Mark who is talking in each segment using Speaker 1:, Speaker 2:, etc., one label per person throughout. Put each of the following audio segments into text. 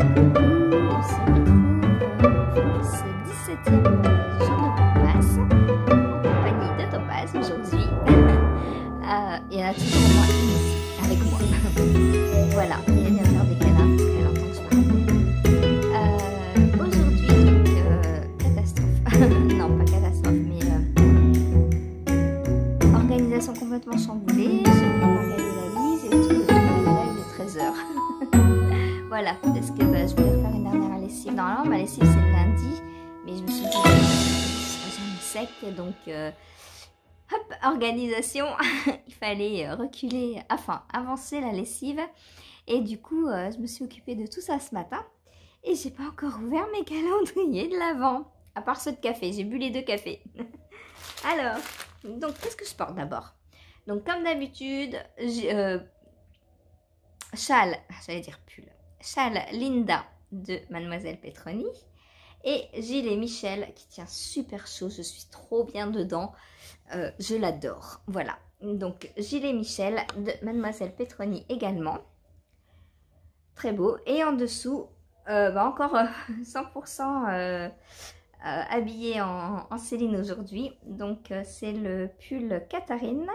Speaker 1: On se retrouve ce 17e jour de passe en compagnie de Topaz aujourd'hui. Il y en a toujours au moins une avec moi. Voilà, il vient faire des câlins parce qu'elle entend que je parle. Aujourd'hui, donc, catastrophe. Non, pas catastrophe, mais organisation complètement chamboulée. J'ai préparé la valise et tout. Là, il est 13h. Voilà, parce que je voulais refaire une dernière lessive. Normalement, ma lessive c'est le lundi, mais je me suis dit j'ai une sec, donc hop, organisation. Il fallait reculer, enfin avancer la lessive. Et du coup, je me suis occupée de tout ça ce matin. Et j'ai pas encore ouvert mes calendriers de l'Avent, à part ceux de café. J'ai bu les 2 cafés. Alors, donc qu'est-ce que je porte d'abord? Donc comme d'habitude, châle, j'allais dire pull. Châle Linda de Mademoiselle Petroni et gilet Michel qui tient super chaud, je suis trop bien dedans, je l'adore. Voilà, donc gilet Michel de Mademoiselle Petroni également, très beau. Et en dessous, encore 100% habillée en Céline aujourd'hui, donc c'est le pull Catherine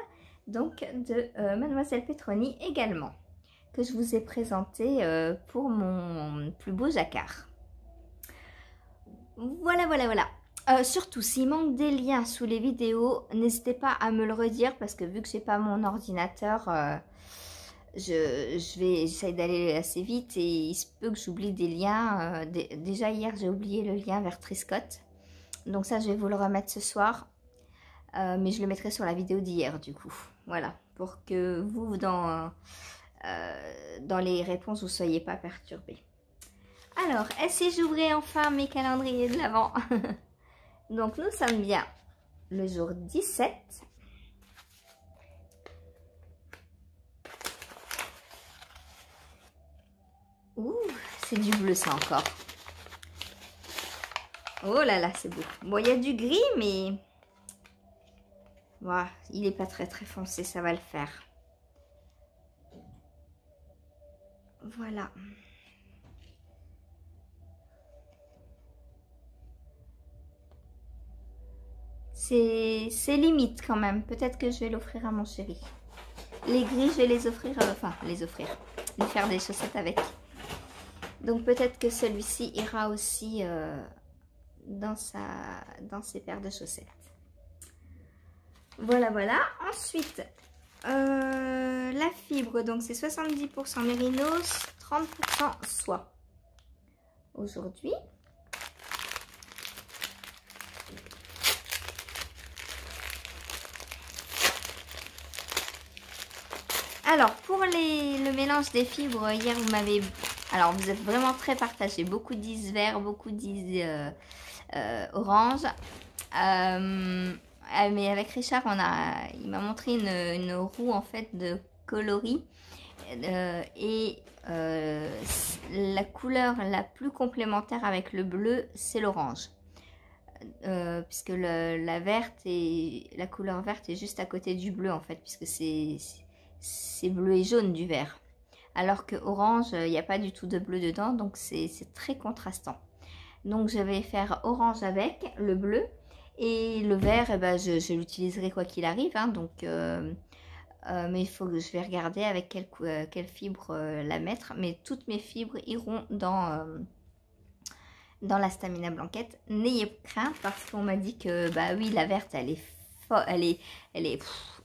Speaker 1: donc de Mademoiselle Petroni également, que je vous ai présenté pour mon plus beau jacquard. Voilà, voilà, voilà. Surtout, s'il manque des liens sous les vidéos, n'hésitez pas à me le redire parce que vu que j'ai pas mon ordinateur, j'essaie d'aller assez vite et il se peut que j'oublie des liens. Déjà hier, j'ai oublié le lien vers Triscott. Donc ça, je vais vous le remettre ce soir. Mais je le mettrai sur la vidéo d'hier du coup. Voilà, pour que vous, dans les réponses, vous ne soyez pas perturbés. Alors, est-ce que j'ouvrais enfin mes calendriers de l'Avent? Donc, nous sommes bien le jour 17. Ouh, c'est du bleu ça encore. Oh là là, c'est beau. Bon, il y a du gris, mais... Voilà, il n'est pas très très foncé, ça va le faire. Voilà. C'est limite quand même. Peut-être que je vais l'offrir à mon chéri. Les gris, je vais les offrir, lui faire des chaussettes avec. Donc peut-être que celui-ci ira aussi dans ses paires de chaussettes. Voilà, voilà. Ensuite, la fibre, donc c'est 70% mérinos, 30% soie. Aujourd'hui. Alors, pour le mélange des fibres, hier, vous m'avez... Alors, vous êtes vraiment très partagés. Beaucoup disent vert, beaucoup disent orange. Mais avec Richard, il m'a montré une roue, en fait, de coloris. La couleur la plus complémentaire avec le bleu, c'est l'orange. Puisque la couleur verte est juste à côté du bleu, en fait, puisque c'est bleu et jaune du vert, alors que orange il n'y a pas du tout de bleu dedans, donc c'est très contrastant. Donc je vais faire orange avec le bleu et le vert, je l'utiliserai quoi qu'il arrive, hein, donc mais il faut que je vais regarder avec quelle fibre la mettre, mais toutes mes fibres iront dans la Stamina Blanquette. N'ayez crainte parce qu'on m'a dit que oui, la verte elle est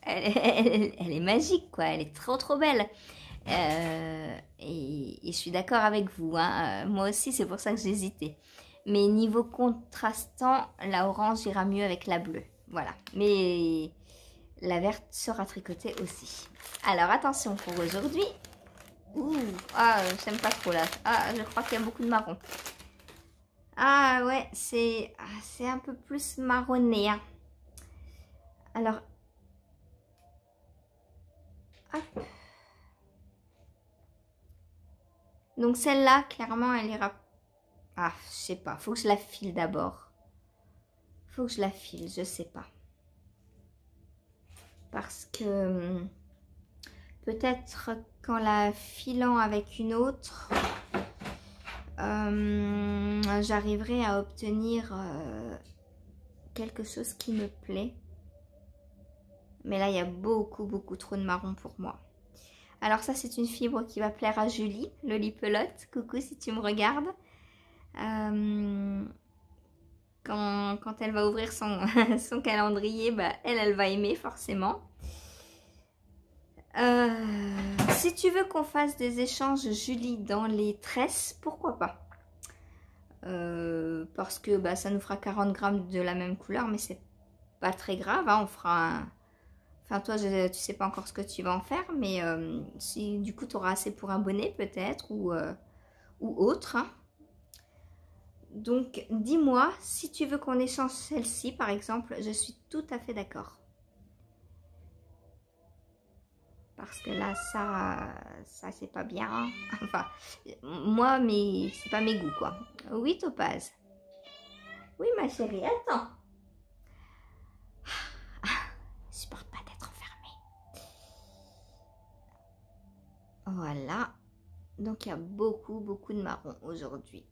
Speaker 1: elle est magique, quoi. Elle est trop belle. Et je suis d'accord avec vous, hein. Moi aussi, c'est pour ça que j'hésitais. Mais niveau contrastant, la orange ira mieux avec la bleue. Voilà. Mais la verte sera tricotée aussi. Alors, attention pour aujourd'hui. Ouh, j'aime pas trop là. Ah, je crois qu'il y a beaucoup de marron. Ah ouais, c'est un peu plus marronné, hein. Alors, hop. Donc celle-là, clairement, elle ira... Ah, je sais pas. Faut que je la file d'abord. Faut que je la file, je sais pas. Parce que peut-être qu'en la filant avec une autre, j'arriverai à obtenir quelque chose qui me plaît. Mais là, il y a beaucoup trop de marron pour moi. Alors ça, c'est une fibre qui va plaire à Julie, Lolipelote. Coucou si tu me regardes. Quand elle va ouvrir son, son calendrier, bah, elle va aimer forcément. Si tu veux qu'on fasse des échanges, Julie, dans les tresses, pourquoi pas? Parce que bah, ça nous fera 40 grammes de la même couleur, mais c'est pas très grave. Hein, on fera un... Enfin, toi, tu sais pas encore ce que tu vas en faire, mais si du coup, tu auras assez pour un bonnet peut-être ou autre. Hein. Donc, dis-moi, si tu veux qu'on échange celle-ci, par exemple, je suis tout à fait d'accord. Parce que là, ça c'est pas bien. Enfin, moi, mais c'est pas mes goûts, quoi. Oui, Topaz. Oui, ma chérie, attends. Je supporte pas d'être enfermée. Voilà. Donc, il y a beaucoup de marron aujourd'hui.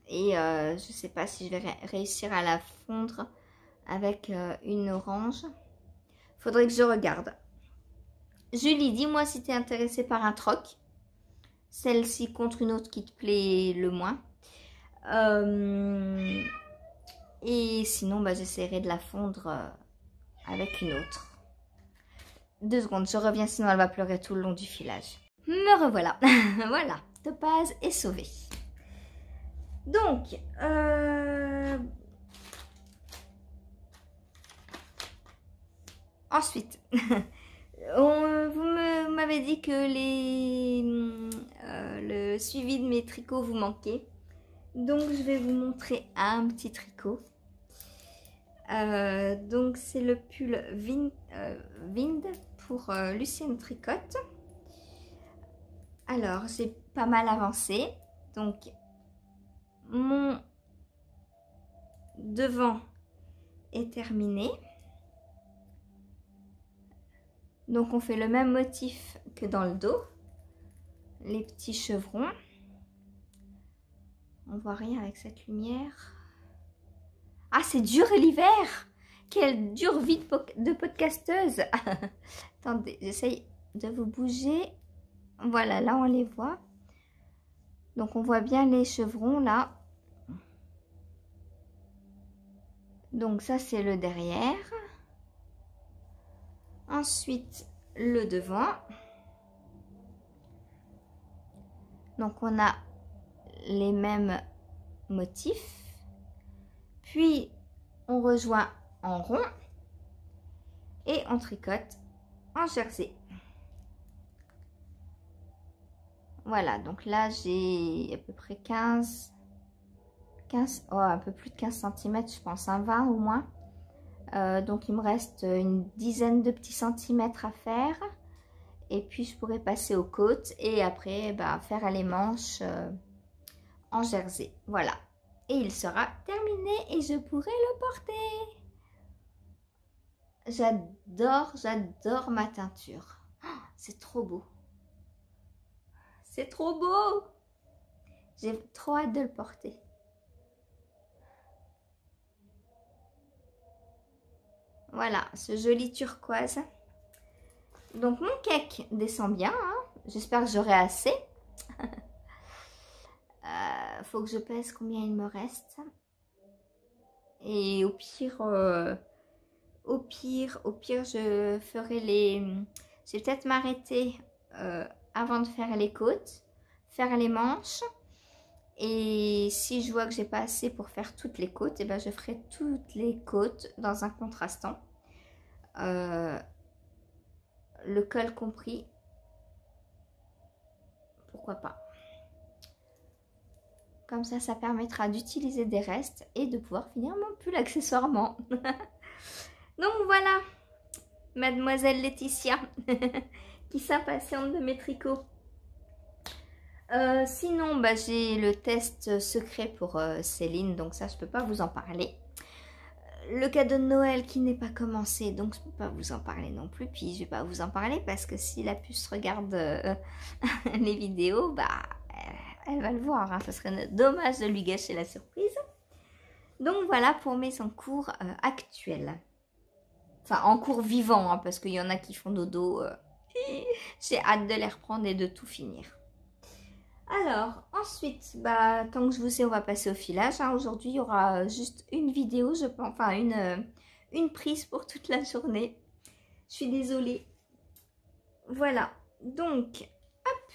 Speaker 1: Et je sais pas si je vais réussir à la fondre avec une orange. Faudrait que je regarde. Julie, dis-moi si tu es intéressée par un troc. Celle-ci contre une autre qui te plaît le moins. Et sinon, bah, j'essaierai de la fondre avec une autre. 2 secondes, je reviens, sinon elle va pleurer tout le long du filage. Me revoilà. Voilà, Topaz est sauvée. Donc, ensuite, vous m'avez dit que le suivi de mes tricots vous manquait. Donc, je vais vous montrer un petit tricot. Donc, c'est le pull Wind pour Lucienne Tricotte. Alors, j'ai pas mal avancé. Donc, mon devant est terminé. Donc, on fait le même motif que dans le dos. Les petits chevrons. On voit rien avec cette lumière. Ah, c'est dur l'hiver! Quelle dure vie de podcasteuse! Attendez, j'essaye de vous bouger. Voilà, là on les voit. Donc on voit bien les chevrons là. Donc ça c'est le derrière. Ensuite le devant. Donc on a les mêmes motifs. Puis on rejoint en rond et on tricote en jersey. Voilà, donc là j'ai à peu près 15, un peu plus de 15 cm, je pense, un 20 au moins. Donc il me reste une dizaine de petits centimètres à faire. Et puis je pourrais passer aux côtes et après bah, faire les manches en jersey. Voilà. Et il sera terminé et je pourrai le porter. J'adore ma teinture. Oh, c'est trop beau. C'est trop beau. J'ai trop hâte de le porter. Voilà, ce joli turquoise. Donc mon cake descend bien. Hein. J'espère que j'aurai assez. Faut que je pèse combien il me reste. Et au pire, je ferai les... Je vais peut-être m'arrêter avant de faire les côtes, faire les manches. Et si je vois que j'ai pas assez pour faire toutes les côtes, et ben je ferai toutes les côtes dans un contrastant. Le col compris. Pourquoi pas. Comme ça permettra d'utiliser des restes et de pouvoir finir mon pull accessoirement. Donc voilà, mademoiselle Laetitia, qui s'impatiente de mes tricots. Sinon, bah, j'ai le test secret pour Céline, donc ça, je peux pas vous en parler. Le cadeau de Noël qui n'est pas commencé, donc je peux pas vous en parler non plus. Puis je vais pas vous en parler parce que si la puce regarde les vidéos, bah... elle va le voir, hein. Ça serait dommage de lui gâcher la surprise. Donc voilà pour mes encours actuels. Enfin, encours vivants, hein, parce qu'il y en a qui font dodo. J'ai hâte de les reprendre et de tout finir. Alors, ensuite, bah, tant que je vous ai, on va passer au filage. Hein. Aujourd'hui, il y aura juste une vidéo, je pense, enfin une prise pour toute la journée. Je suis désolée. Voilà, donc, hop,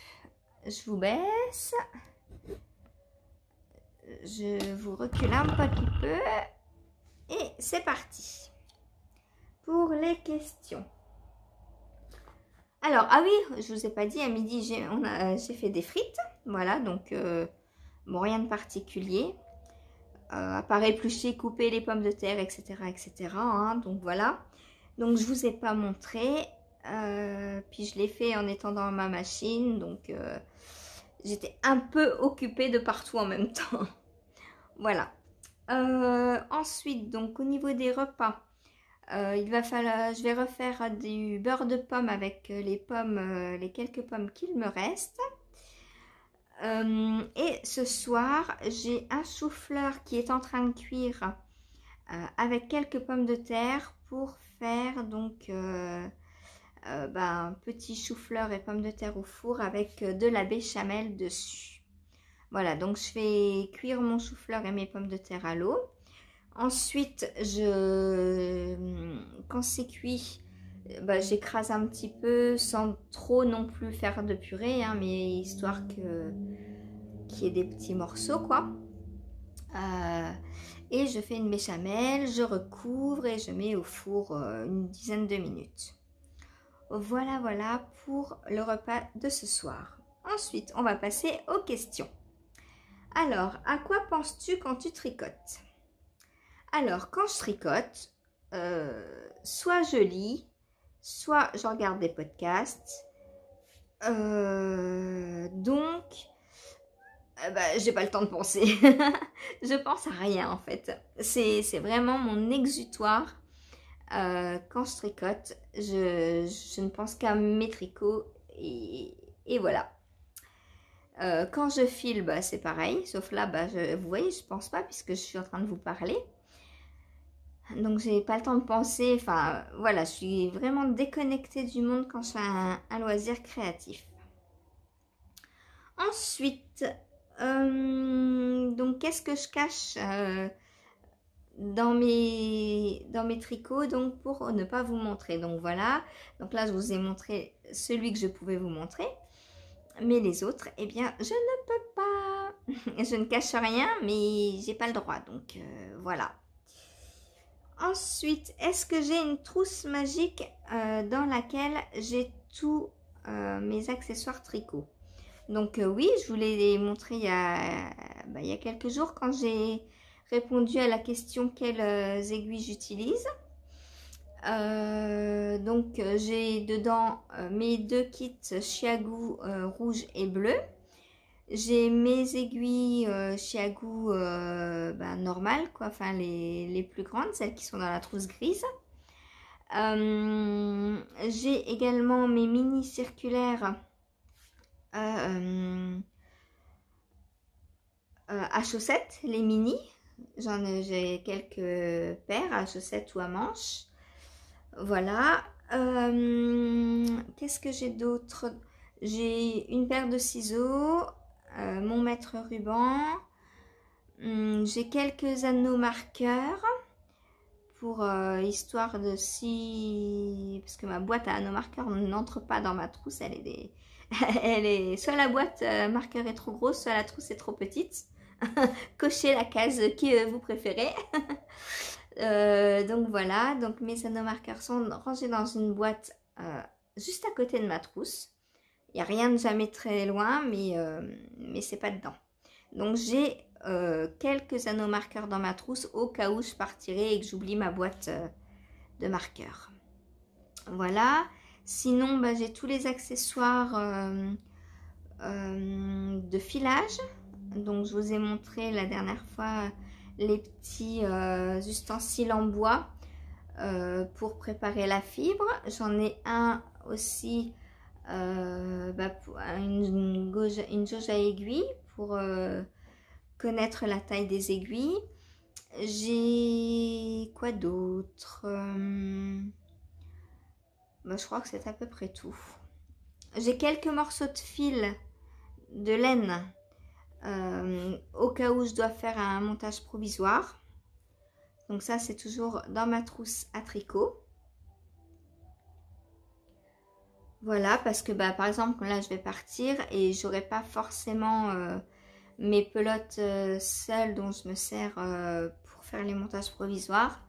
Speaker 1: je vous baisse. Je vous recule un petit peu. Et c'est parti pour les questions. Alors, ah oui, je vous ai pas dit, à midi, j'ai fait des frites. Voilà, donc, bon, rien de particulier. À part éplucher, couper les pommes de terre, etc. etc. Hein, donc, voilà. Donc, je vous ai pas montré. Puis, je l'ai fait en étant dans ma machine. Donc, j'étais un peu occupée de partout en même temps. Voilà. Ensuite, donc, au niveau des repas. Il va falloir, je vais refaire du beurre de pomme avec les pommes, les quelques pommes qu'il me reste. Et ce soir, j'ai un chou-fleur qui est en train de cuire avec quelques pommes de terre pour faire donc petit chou-fleur et pommes de terre au four avec de la béchamel dessus. Voilà, donc je fais cuire mon chou-fleur et mes pommes de terre à l'eau. Ensuite, quand c'est cuit, j'écrase un petit peu sans trop non plus faire de purée, hein, mais histoire qu'il y ait des petits morceaux, quoi. Et je fais une béchamel, je recouvre et je mets au four une dizaine de minutes. Voilà, voilà pour le repas de ce soir. Ensuite, on va passer aux questions. Alors, à quoi penses-tu quand tu tricotes ? Alors, quand je tricote, soit je lis, soit je regarde des podcasts. Donc, j'ai pas le temps de penser. Je pense à rien en fait. C'est vraiment mon exutoire. Quand je tricote, je ne pense qu'à mes tricots et voilà. Quand je file, c'est pareil. Sauf là, vous voyez, je pense pas puisque je suis en train de vous parler. Donc, j'ai pas le temps de penser. Enfin, voilà, je suis vraiment déconnectée du monde quand je fais un loisir créatif. Ensuite, donc, qu'est-ce que je cache dans mes tricots donc pour ne pas vous montrer. Donc, voilà. Donc, là, je vous ai montré celui que je pouvais vous montrer. Mais les autres, eh bien, je ne peux pas. Je ne cache rien, mais j'ai pas le droit. Donc, voilà. Ensuite, est-ce que j'ai une trousse magique dans laquelle j'ai tous mes accessoires tricot? Donc oui, je vous l'ai montré il y a quelques jours quand j'ai répondu à la question quelles aiguilles j'utilise. Donc j'ai dedans mes deux kits Chiagou rouge et bleu. J'ai mes aiguilles Chiagou normales, quoi, enfin les plus grandes, celles qui sont dans la trousse grise. J'ai également mes mini circulaires à chaussettes, les mini. J'ai quelques paires à chaussettes ou à manches. Voilà. Qu'est-ce que j'ai d'autre? J'ai une paire de ciseaux. Mon mètre ruban, j'ai quelques anneaux marqueurs pour histoire de si, parce que ma boîte à anneaux marqueurs n'entre pas dans ma trousse, elle est soit la boîte marqueur est trop grosse, soit la trousse est trop petite. Cochez la case que vous préférez. Donc voilà, donc mes anneaux marqueurs sont rangés dans une boîte juste à côté de ma trousse. Il n'y a rien de jamais très loin, mais c'est pas dedans. Donc j'ai quelques anneaux marqueurs dans ma trousse au cas où je partirai et que j'oublie ma boîte de marqueurs. Voilà. Sinon, j'ai tous les accessoires de filage. Donc je vous ai montré la dernière fois les petits ustensiles en bois pour préparer la fibre. J'en ai un aussi. Une jauge à aiguille pour connaître la taille des aiguilles. J'ai quoi d'autre? Je crois que c'est à peu près tout. J'ai quelques morceaux de fil de laine au cas où je dois faire un montage provisoire. Donc ça, c'est toujours dans ma trousse à tricot. Voilà, parce que par exemple, là, je vais partir et j'aurai pas forcément mes pelotes seules dont je me sers pour faire les montages provisoires.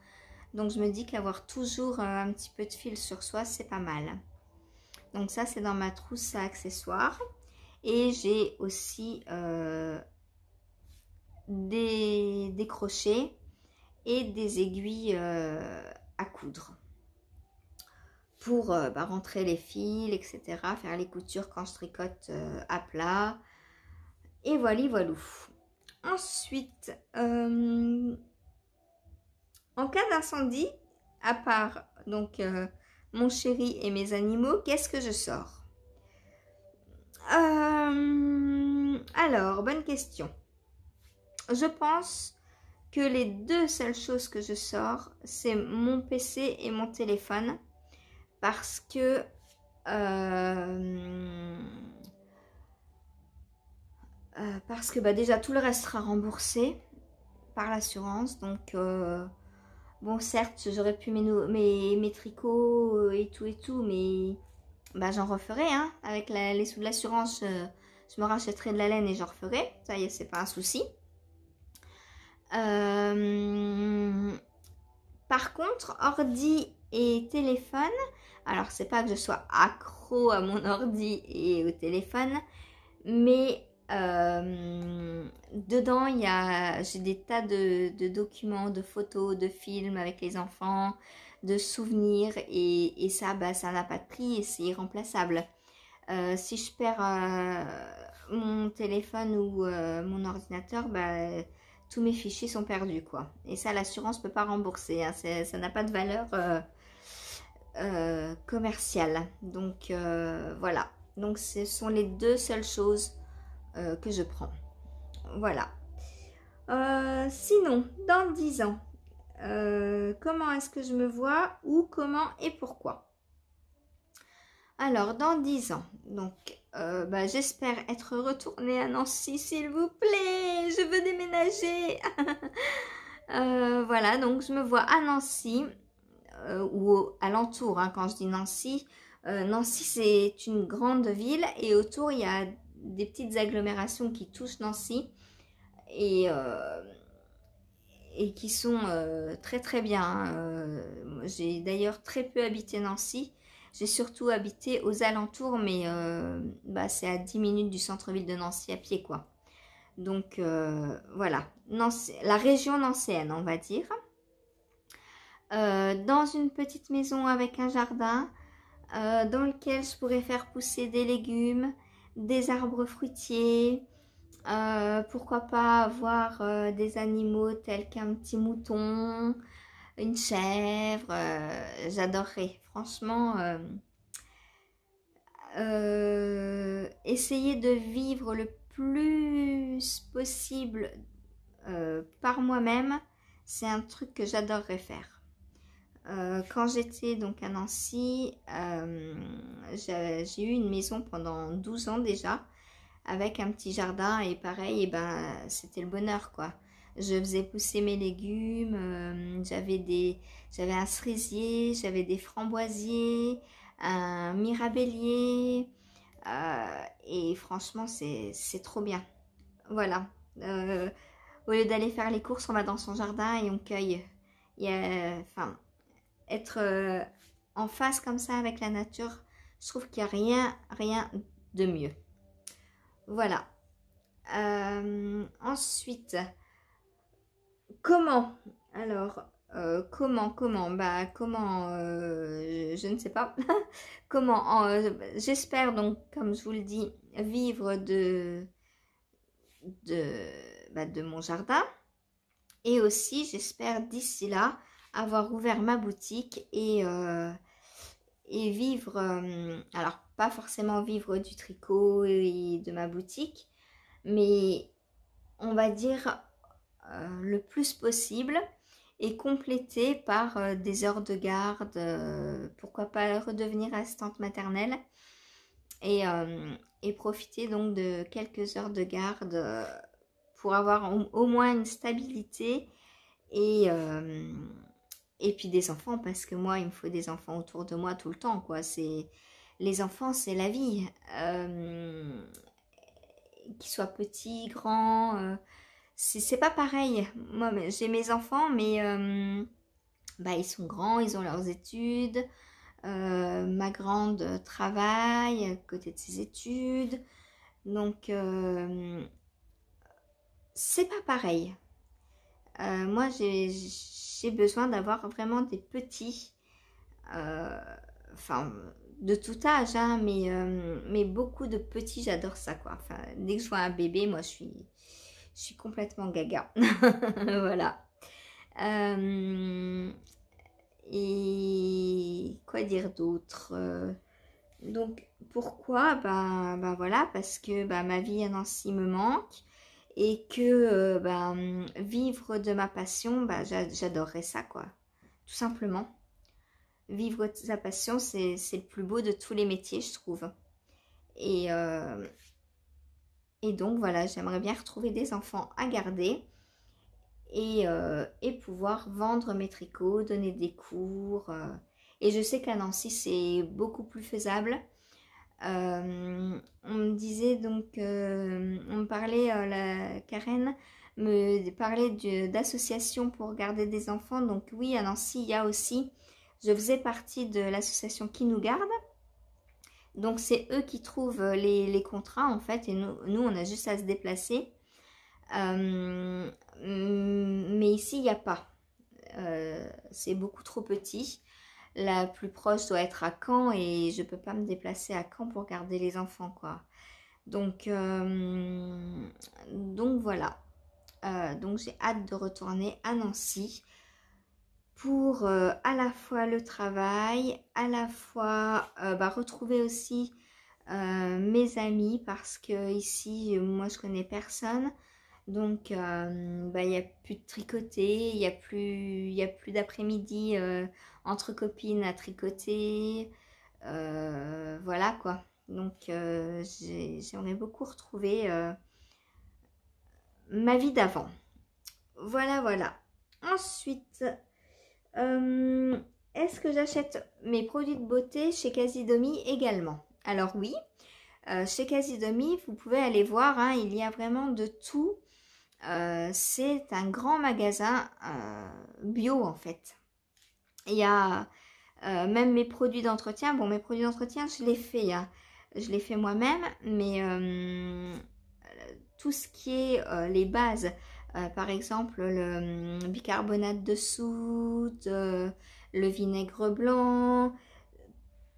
Speaker 1: Donc je me dis qu'avoir toujours un petit peu de fil sur soi, c'est pas mal. Donc ça, c'est dans ma trousse à accessoires. Et j'ai aussi des crochets et des aiguilles à coudre pour rentrer les fils, etc. Faire les coutures quand je tricote à plat. Et voilà, voilà. Ensuite, en cas d'incendie, à part donc mon chéri et mes animaux, qu'est-ce que je sors? Alors, bonne question. Je pense que les deux seules choses que je sors, c'est mon PC et mon téléphone. Parce que déjà tout le reste sera remboursé par l'assurance. Donc bon, certes, j'aurais pu mes tricots et tout, mais j'en referai, hein. Avec les sous de l'assurance, je me rachèterai de la laine et j'en referai. Ça y est, c'est pas un souci. Par contre, ordi et téléphone, alors c'est pas que je sois accro à mon ordi et au téléphone, mais dedans j'ai des tas de documents, de photos, de films avec les enfants, de souvenirs, et ça, ça n'a pas de prix et c'est irremplaçable. Si je perds mon téléphone ou mon ordinateur, tous mes fichiers sont perdus, quoi. Et ça, l'assurance peut pas rembourser, hein. Ça n'a pas de valeur commerciale. Donc voilà. Donc ce sont les deux seules choses que je prends. Voilà. Sinon, dans 10 ans, comment est-ce que je me vois, où, comment et pourquoi? Alors, dans 10 ans, donc j'espère être retournée à Nancy, s'il vous plaît. Je veux déménager. Voilà, donc je me vois à Nancy ou à l'entour, hein, quand je dis Nancy. Nancy, c'est une grande ville et autour, il y a des petites agglomérations qui touchent Nancy et qui sont très très bien, hein. J'ai d'ailleurs très peu habité Nancy. J'ai surtout habité aux alentours, mais c'est à 10 minutes du centre-ville de Nancy à pied, quoi. Donc voilà, Nancy, la région nancéenne, on va dire. Dans une petite maison avec un jardin, dans lequel je pourrais faire pousser des légumes, des arbres fruitiers, pourquoi pas avoir des animaux tels qu'un petit mouton, une chèvre, j'adorerais. Franchement, essayer de vivre le plus possible par moi-même, c'est un truc que j'adorerais faire. Quand j'étais donc à Nancy, j'ai eu une maison pendant 12 ans déjà, avec un petit jardin et pareil, c'était le bonheur, quoi. Je faisais pousser mes légumes, j'avais un cerisier, j'avais des framboisiers, un mirabellier, et franchement c'est trop bien. Voilà. Au lieu d'aller faire les courses, on va dans son jardin et on cueille. Être en face comme ça avec la nature, je trouve qu'il n'y a rien de mieux. Voilà. Ensuite, comment? Alors, comment? Je ne sais pas. Comment? J'espère donc, comme je vous le dis, vivre de mon jardin. Et aussi, j'espère d'ici là avoir ouvert ma boutique et vivre, alors pas forcément vivre du tricot et de ma boutique, mais on va dire, le plus possible et compléter par des heures de garde, pourquoi pas redevenir assistante maternelle et profiter donc de quelques heures de garde pour avoir au moins une stabilité et, et puis des enfants, parce que moi il me faut des enfants autour de moi tout le temps quoi. Les enfants c'est la vie, qu'ils soient petits, grands, c'est pas pareil. Moi j'ai mes enfants mais bah, ils sont grands, ils ont leurs études. Ma grande travaille à côté de ses études. Donc, c'est pas pareil. Moi, j'ai besoin d'avoir vraiment des petits, enfin, de tout âge, hein, mais beaucoup de petits, j'adore ça, quoi. Enfin, dès que je vois un bébé, moi, je suis complètement gaga. Voilà. Et quoi dire d'autre? Donc pourquoi? Ben voilà, parce que bah, ma vie à Nancy me manque et que vivre de ma passion, bah, j'adorerais ça quoi, tout simplement. Vivre de sa passion, c'est le plus beau de tous les métiers, je trouve. Et, euh, et donc voilà, j'aimerais bien retrouver des enfants à garder et pouvoir vendre mes tricots, donner des cours. Et je sais qu'à Nancy, c'est beaucoup plus faisable. On me disait donc, on me parlait, Karen me parlait d'associations pour garder des enfants. Donc oui, à Nancy, il y a aussi, je faisais partie de l'association Qui nous garde. Donc c'est eux qui trouvent les contrats en fait et nous on a juste à se déplacer. Mais ici il n'y a pas. C'est beaucoup trop petit. La plus proche doit être à Caen et je peux pas me déplacer à Caen pour garder les enfants quoi. Donc voilà. Donc j'ai hâte de retourner à Nancy pour à la fois le travail, à la fois retrouver aussi mes amis parce que ici moi je connais personne. Donc il n'y a plus de tricoter, il y a plus d'après-midi entre copines à tricoter. Voilà quoi. Donc j'aimerais beaucoup retrouver ma vie d'avant. Voilà, voilà. Ensuite, est-ce que j'achète mes produits de beauté chez Casidomi également? Alors oui, chez Casidomi, vous pouvez aller voir, hein, il y a vraiment de tout. C'est un grand magasin bio en fait. Il y a même mes produits d'entretien. Bon, mes produits d'entretien, je les fais, hein. Je les fais moi-même, mais tout ce qui est les bases, par exemple le bicarbonate de soude, le vinaigre blanc,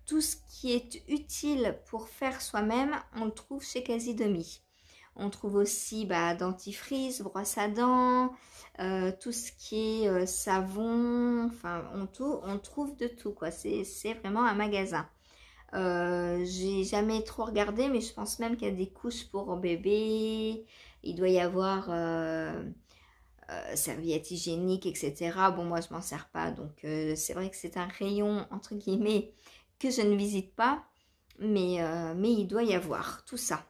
Speaker 1: tout ce qui est utile pour faire soi-même, on le trouve chez Casidomi. On trouve aussi dentifrice, brosse à dents, tout ce qui est savon, enfin on trouve de tout quoi. C'est vraiment un magasin. J'ai jamais trop regardé, mais je pense même qu'il y a des couches pour bébé. Il doit y avoir serviettes hygiéniques, etc. Bon, moi je m'en sers pas, donc c'est vrai que c'est un rayon entre guillemets que je ne visite pas, mais il doit y avoir tout ça.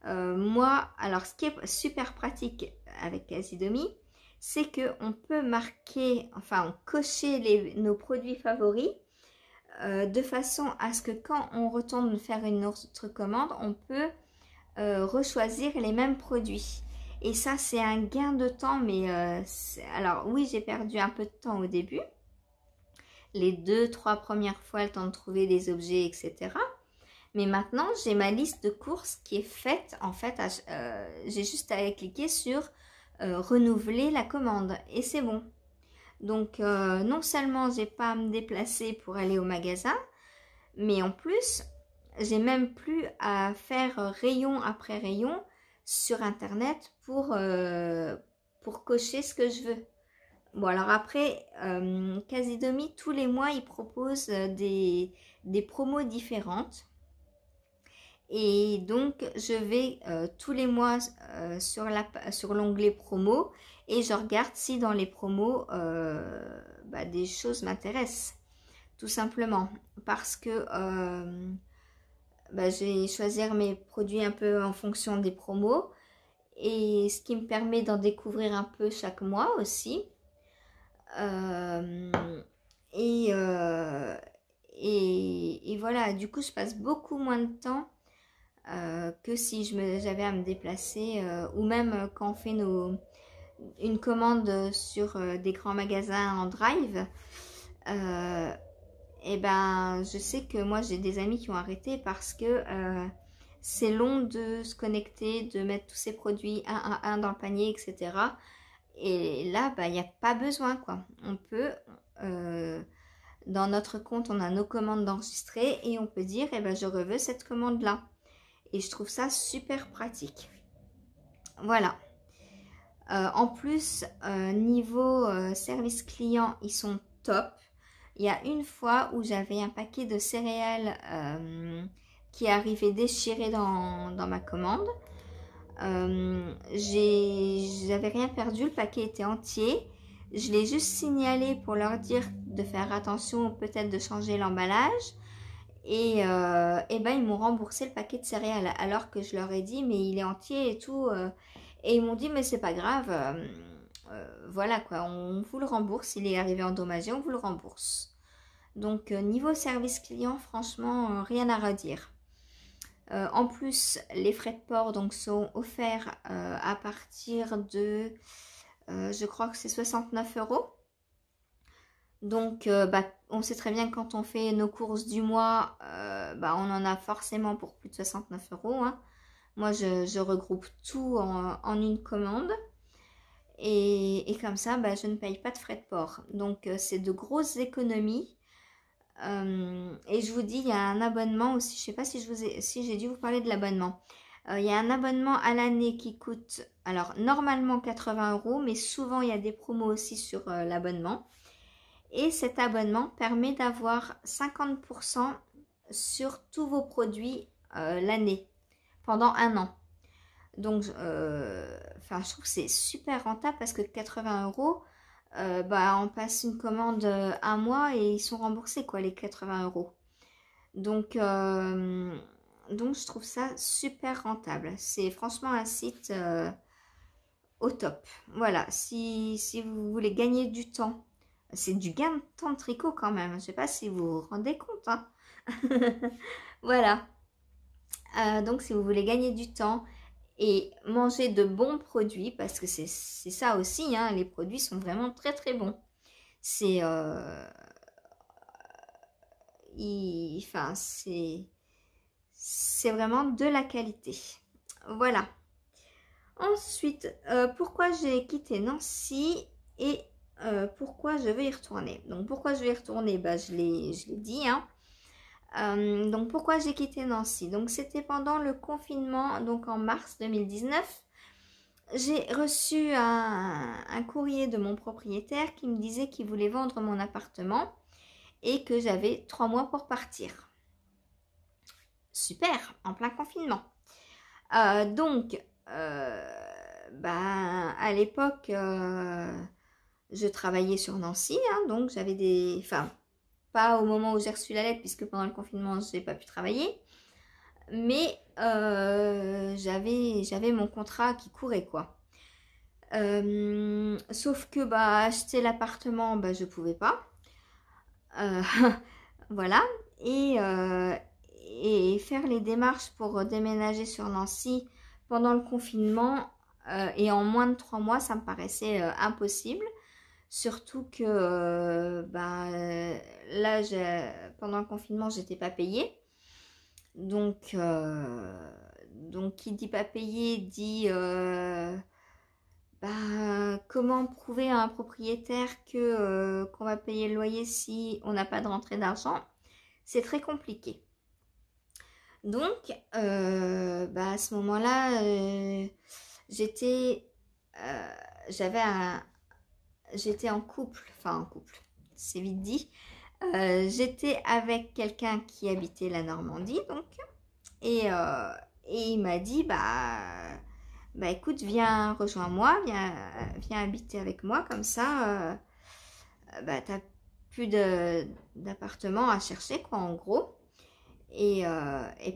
Speaker 1: Moi, alors ce qui est super pratique avec Casidomi, c'est qu'on peut marquer, enfin cocher nos produits favoris de façon à ce que quand on retourne faire une autre commande, on peut rechoisir les mêmes produits. Et ça, c'est un gain de temps, mais alors oui, j'ai perdu un peu de temps au début. Les 2-3 premières fois, le temps de trouver des objets, etc. Mais maintenant, j'ai ma liste de courses qui est faite. En fait, j'ai juste à cliquer sur renouveler la commande et c'est bon. Donc, non seulement j'ai pas à me déplacer pour aller au magasin, mais en plus, j'ai même plus à faire rayon après rayon sur Internet pour cocher ce que je veux. Bon, alors après, Casidomi, tous les mois, ils proposent des promos différentes. Et donc, je vais tous les mois sur l'onglet promo et je regarde si dans les promos, des choses m'intéressent, tout simplement. Parce que je vais choisir mes produits un peu en fonction des promos et ce qui me permet d'en découvrir un peu chaque mois aussi. Euh, et, euh, et voilà, du coup, je passe beaucoup moins de temps que si j'avais à me déplacer ou même quand on fait une commande sur des grands magasins en drive. Et ben, je sais que moi j'ai des amis qui ont arrêté parce que c'est long de se connecter, de mettre tous ces produits un à un dans le panier, etc. Et là, il n'y a pas besoin, quoi. On peut, dans notre compte, on a nos commandes d'enregistrer et on peut dire, eh ben, je veux cette commande-là. Et je trouve ça super pratique. Voilà. En plus, niveau service client, ils sont top. Il y a une fois où j'avais un paquet de céréales qui arrivait déchiré dans ma commande. J'avais rien perdu, le paquet était entier. Je l'ai juste signalé pour leur dire de faire attention, peut-être de changer l'emballage. Et ils m'ont remboursé le paquet de céréales alors que je leur ai dit mais il est entier et tout. Et ils m'ont dit mais c'est pas grave. Voilà quoi, on vous le rembourse. Il est arrivé endommagé, on vous le rembourse. Donc niveau service client, franchement, rien à redire. En plus, les frais de port donc, sont offerts à partir de, je crois que c'est 69 €. Donc, on sait très bien que quand on fait nos courses du mois, on en a forcément pour plus de 69 €. Hein. Moi, je regroupe tout en une commande. Et comme ça, je ne paye pas de frais de port. Donc, c'est de grosses économies. Et je vous dis, il y a un abonnement aussi. Je ne sais pas si j'ai dû vous parler de l'abonnement. Il y a un abonnement à l'année qui coûte, alors normalement 80 €, mais souvent il y a des promos aussi sur l'abonnement. Et cet abonnement permet d'avoir 50% sur tous vos produits l'année, pendant un an. Donc, je trouve que c'est super rentable parce que 80 €, on passe une commande un mois et ils sont remboursés, quoi, les 80 €. Donc, je trouve ça super rentable. C'est franchement un site au top. Voilà, si vous voulez gagner du temps, c'est du gain de temps de tricot quand même. Je ne sais pas si vous vous rendez compte. Hein. Voilà. Donc, si vous voulez gagner du temps et manger de bons produits, parce que c'est ça aussi, hein, les produits sont vraiment très très bons. C'est c'est vraiment de la qualité. Voilà. Ensuite, pourquoi j'ai quitté Nancy et pourquoi je veux y retourner. Donc, pourquoi je vais y retourner, je l'ai dit, hein. Donc pourquoi j'ai quitté Nancy? Donc c'était pendant le confinement, donc en mars 2019. J'ai reçu un courrier de mon propriétaire qui me disait qu'il voulait vendre mon appartement et que j'avais 3 mois pour partir. Super, en plein confinement. À l'époque, je travaillais sur Nancy, hein, donc j'avais des... Enfin, pas au moment où j'ai reçu la lettre, puisque pendant le confinement, je n'ai pas pu travailler. Mais j'avais mon contrat qui courait, quoi. Sauf que acheter l'appartement, je pouvais pas. Voilà. Et faire les démarches pour déménager sur Nancy pendant le confinement et en moins de 3 mois, ça me paraissait impossible. Surtout que là, pendant le confinement, j'étais pas payée. Donc, qui dit pas payé dit comment prouver à un propriétaire qu'on va payer le loyer si on n'a pas de rentrée d'argent. C'est très compliqué. Donc, à ce moment-là, j'étais en couple, c'est vite dit. J'étais avec quelqu'un qui habitait la Normandie, donc, Et, il m'a dit, bah écoute, viens, rejoins-moi, viens habiter avec moi, comme ça, bah t'as plus d'appartement à chercher, quoi, en gros. Et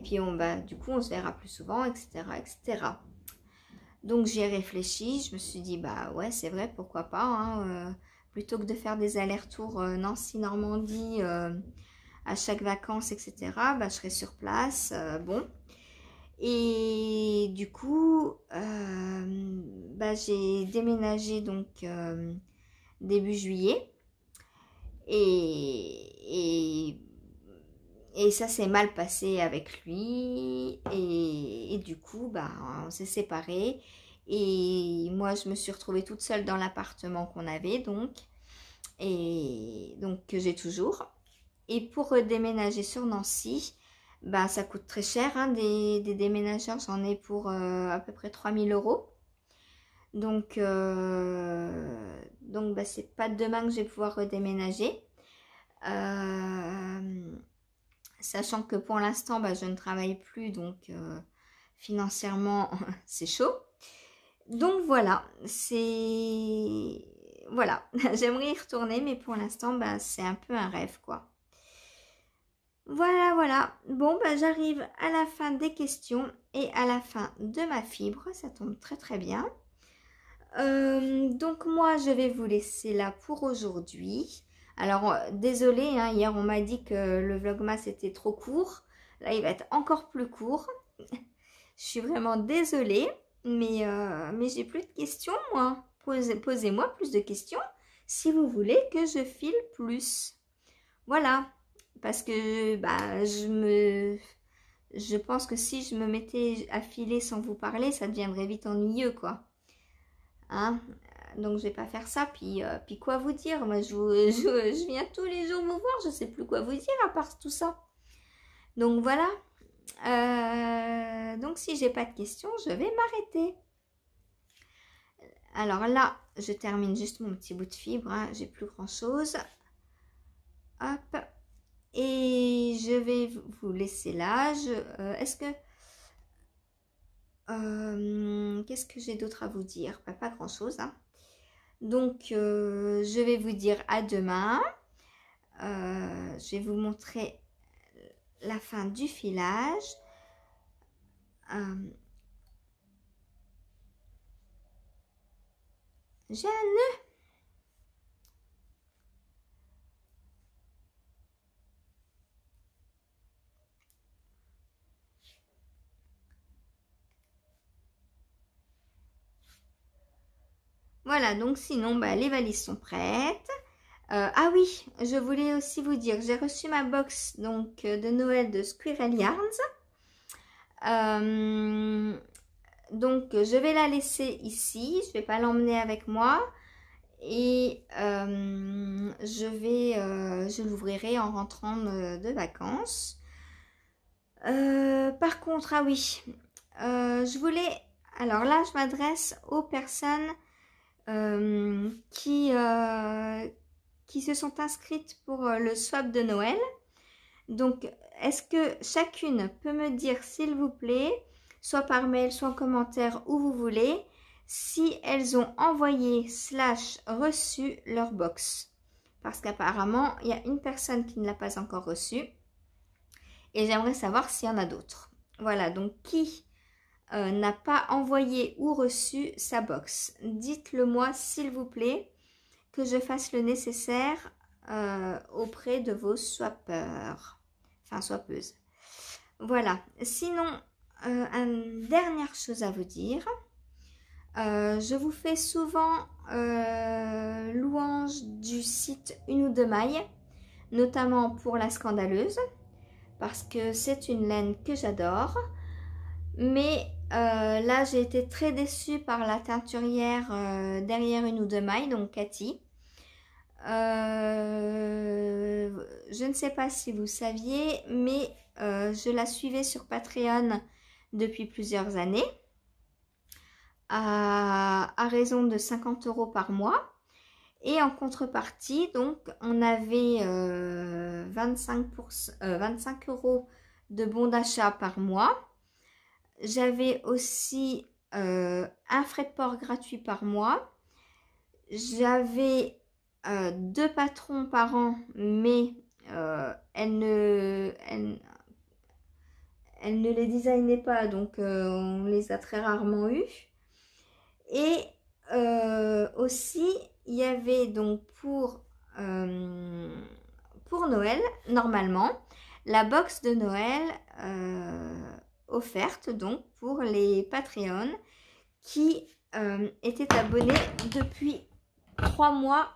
Speaker 1: puis, du coup, on se verra plus souvent, etc., etc. Donc, j'y ai réfléchi. Je me suis dit, bah ouais, c'est vrai, pourquoi pas. Hein, plutôt que de faire des allers-retours Nancy-Normandie à chaque vacances, etc., bah, je serai sur place. Bon. Et du coup, bah, j'ai déménagé donc début juillet. Et ça s'est mal passé avec lui. Et du coup, bah, on s'est séparés. Et moi, je me suis retrouvée toute seule dans l'appartement qu'on avait, donc. Et donc, que j'ai toujours. Et pour déménager sur Nancy, bah, ça coûte très cher, hein, des déménageurs. J'en ai pour à peu près 3 000 €. Donc bah, c'est pas demain que je vais pouvoir redéménager. Sachant que pour l'instant, bah, je ne travaille plus, donc financièrement, c'est chaud. Donc voilà, voilà, j'aimerais y retourner, mais pour l'instant, bah, c'est un peu un rêve, quoi. Voilà, voilà. Bon, bah, j'arrive à la fin des questions et à la fin de ma fibre. Ça tombe très très bien. Donc moi, je vais vous laisser là pour aujourd'hui. Alors, désolée, hein, hier on m'a dit que le vlogmas était trop court. Là, il va être encore plus court. Je suis vraiment désolée, mais j'ai plus de questions, moi. Posez-moi plus de questions si vous voulez que je file plus. Voilà, parce que bah, je pense que si je me mettais à filer sans vous parler, ça deviendrait vite ennuyeux, quoi. Hein? Donc je vais pas faire ça. Puis quoi vous dire? Moi, je viens tous les jours vous voir. Je sais plus quoi vous dire à part tout ça. Donc voilà. Donc si j'ai pas de questions, je vais m'arrêter. Alors là, je termine juste mon petit bout de fibre. Hein. J'ai plus grand chose. Hop. Et je vais vous laisser là. Est-ce que... qu'est-ce que j'ai d'autre à vous dire? Pas grand chose. Hein. Donc, je vais vous dire à demain. Je vais vous montrer la fin du filage. J'ai un nœud. Voilà, donc sinon, bah, les valises sont prêtes. Ah oui, je voulais aussi vous dire, j'ai reçu ma box donc, de Noël de Squirrel Yarns. Donc, je vais la laisser ici. Je ne vais pas l'emmener avec moi. Et je l'ouvrirai en rentrant de vacances. Par contre, ah oui, je voulais... Alors là, je m'adresse aux personnes qui se sont inscrites pour le swap de Noël. Donc, est-ce que chacune peut me dire, s'il vous plaît, soit par mail, soit en commentaire, où vous voulez, si elles ont envoyé / reçu leur box? Parce qu'apparemment, il y a une personne qui ne l'a pas encore reçue. Et j'aimerais savoir s'il y en a d'autres. Voilà, donc qui n'a pas envoyé ou reçu sa box? Dites-le moi, s'il vous plaît, que je fasse le nécessaire auprès de vos swappeurs. Enfin, swappeuse. Voilà. Sinon, une dernière chose à vous dire. Je vous fais souvent louange du site Une ou Deux Mailles, notamment pour la scandaleuse, parce que c'est une laine que j'adore. Mais là, j'ai été très déçue par la teinturière derrière Une ou Deux Mailles, donc Cathy. Je ne sais pas si vous saviez, mais je la suivais sur Patreon depuis plusieurs années, à raison de 50 € par mois. Et en contrepartie, donc, on avait 25 € de bons d'achat par mois. J'avais aussi un frais de port gratuit par mois. J'avais 2 patrons par an, mais elle ne les designait pas, donc on les a très rarement eus. Et aussi, il y avait donc pour Noël, normalement, la box de Noël offerte donc pour les Patreons qui étaient abonnés depuis 3 mois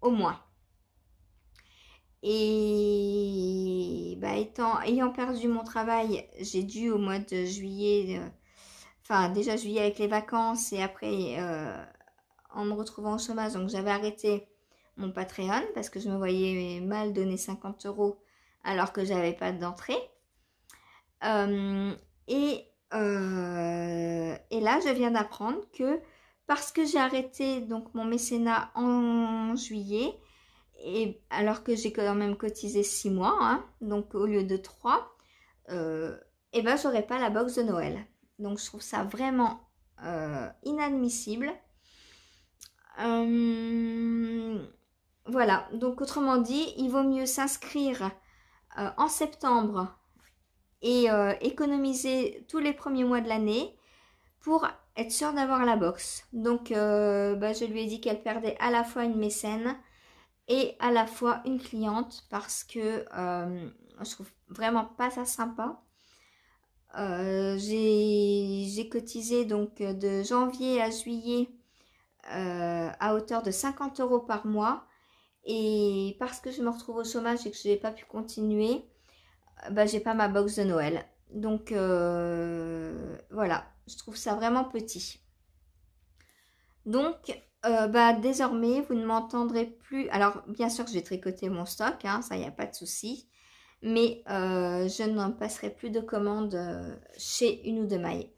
Speaker 1: au moins. Et bah, ayant perdu mon travail, j'ai dû au mois de juillet, enfin déjà juillet avec les vacances et après en me retrouvant au chômage, donc j'avais arrêté mon Patreon parce que je me voyais mal donner 50 € alors que j'avais pas d'entrée. Et là, je viens d'apprendre que parce que j'ai arrêté donc mon mécénat en juillet, et alors que j'ai quand même cotisé 6 mois, hein, donc au lieu de 3, et ben j'aurai pas la box de Noël. Donc je trouve ça vraiment inadmissible. Voilà, donc autrement dit, il vaut mieux s'inscrire en septembre et économiser tous les premiers mois de l'année pour être sûr d'avoir la box. Donc je lui ai dit qu'elle perdait à la fois une mécène et à la fois une cliente parce que je trouve vraiment pas ça sympa. J'ai cotisé donc de janvier à juillet à hauteur de 50 € par mois, et parce que je me retrouve au chômage et que je n'ai pas pu continuer, j'ai pas ma box de Noël. Donc voilà, je trouve ça vraiment petit. Donc désormais vous ne m'entendrez plus. Alors bien sûr que je vais tricoter mon stock, hein, ça, il n'y a pas de souci, mais je n'en passerai plus de commandes chez Une ou Deux Mailles.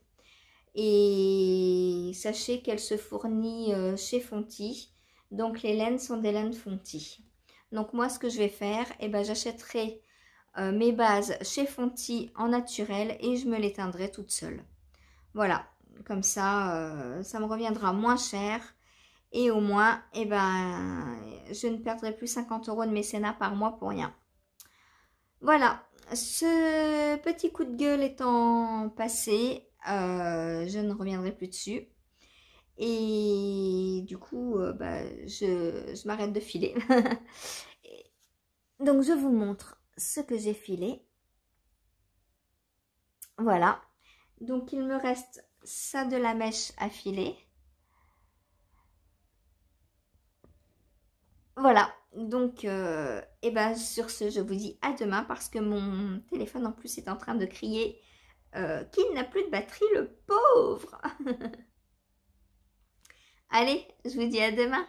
Speaker 1: Et sachez qu'elle se fournit chez Fonty, donc les laines sont des laines Fonty. Donc moi, ce que je vais faire, j'achèterai mes bases chez Fonty en naturel et je me les teindrai toute seule. Voilà, comme ça, ça me reviendra moins cher. Et au moins, je ne perdrai plus 50 € de mécénat par mois pour rien. Voilà, ce petit coup de gueule étant passé, je ne reviendrai plus dessus. Et du coup, je m'arrête de filer. Donc, je vous montre ce que j'ai filé. Voilà. Donc, il me reste ça de la mèche à filer. Voilà, donc sur ce, je vous dis à demain parce que mon téléphone en plus est en train de crier qu'il n'a plus de batterie, le pauvre. Allez, je vous dis à demain.